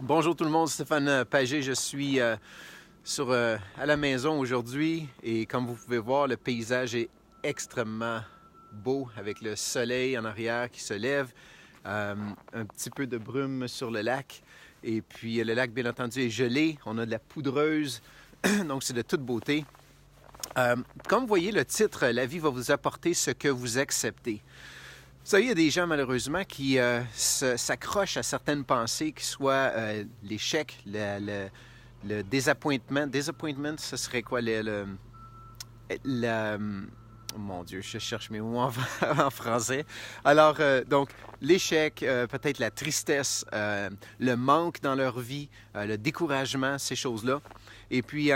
Bonjour tout le monde, Stéphane Pagé, je suis à la maison aujourd'hui et comme vous pouvez voir, le paysage est extrêmement beau avec le soleil en arrière qui se lève, un petit peu de brume sur le lac et puis le lac bien entendu est gelé, on a de la poudreuse, donc c'est de toute beauté. Comme vous voyez le titre, la vie va vous apporter ce que vous acceptez. Vous savez, il y a des gens, malheureusement, qui s'accrochent à certaines pensées, qui soient l'échec, le disappointment. Disappointment, ce serait quoi? Oh mon Dieu, je cherche mes mots en français. Alors, donc, l'échec, peut-être la tristesse, le manque dans leur vie, le découragement, ces choses-là. Et puis,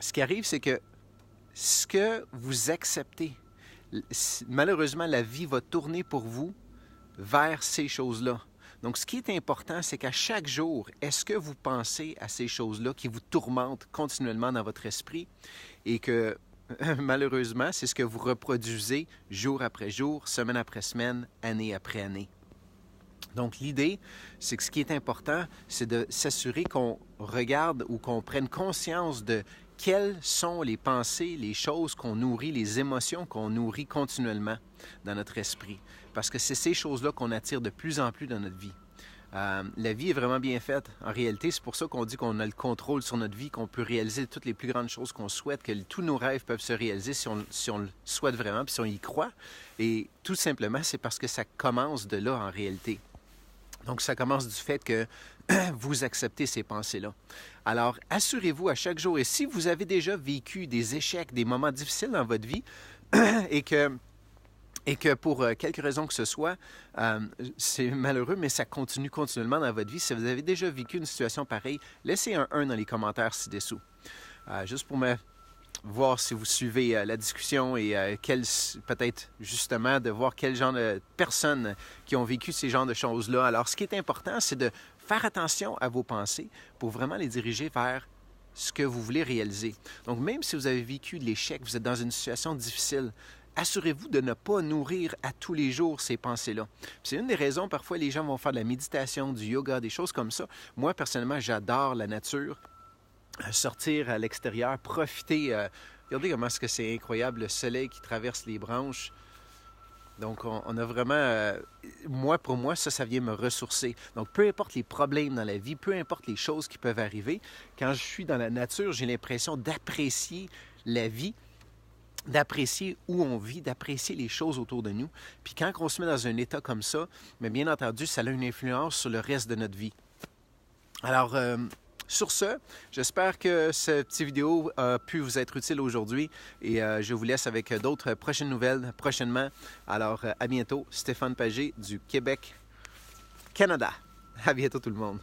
ce qui arrive, c'est que ce que vous acceptez, malheureusement, la vie va tourner pour vous vers ces choses-là. Donc, ce qui est important, c'est qu'à chaque jour, est-ce que vous pensez à ces choses-là qui vous tourmentent continuellement dans votre esprit et que, malheureusement, c'est ce que vous reproduisez jour après jour, semaine après semaine, année après année. Donc, l'idée, c'est que ce qui est important, c'est de s'assurer qu'on regarde ou qu'on prenne conscience de quelles sont les pensées, les choses qu'on nourrit, les émotions qu'on nourrit continuellement dans notre esprit. Parce que c'est ces choses-là qu'on attire de plus en plus dans notre vie. La vie est vraiment bien faite. En réalité, c'est pour ça qu'on dit qu'on a le contrôle sur notre vie, qu'on peut réaliser toutes les plus grandes choses qu'on souhaite, que tous nos rêves peuvent se réaliser si on le souhaite vraiment, puis si on y croit. Et tout simplement, c'est parce que ça commence de là en réalité. Donc, ça commence du fait que vous acceptez ces pensées-là. Alors, assurez-vous à chaque jour, et si vous avez déjà vécu des échecs, des moments difficiles dans votre vie, et que pour quelque raison que ce soit, c'est malheureux, mais ça continue continuellement dans votre vie. Si vous avez déjà vécu une situation pareille, laissez un 1 dans les commentaires ci-dessous. Juste pour voir si vous suivez la discussion et peut-être justement de voir quel genre de personnes qui ont vécu ces genres de choses-là. Alors, ce qui est important, c'est de faire attention à vos pensées pour vraiment les diriger vers ce que vous voulez réaliser. Donc, même si vous avez vécu de l'échec, vous êtes dans une situation difficile, assurez-vous de ne pas nourrir à tous les jours ces pensées-là. C'est une des raisons, parfois, les gens vont faire de la méditation, du yoga, des choses comme ça. Moi, personnellement, j'adore la nature. Sortir à l'extérieur, profiter. Regardez comment est-ce que c'est incroyable, le soleil qui traverse les branches. Donc, on a vraiment... pour moi, ça vient me ressourcer. Donc, peu importe les problèmes dans la vie, peu importe les choses qui peuvent arriver, quand je suis dans la nature, j'ai l'impression d'apprécier la vie, d'apprécier où on vit, d'apprécier les choses autour de nous. Puis quand on se met dans un état comme ça, mais bien entendu, ça a une influence sur le reste de notre vie. Alors... sur ce, j'espère que cette petite vidéo a pu vous être utile aujourd'hui et je vous laisse avec d'autres prochaines nouvelles prochainement. Alors, à bientôt. Stéphane Pagé du Québec, Canada. À bientôt tout le monde.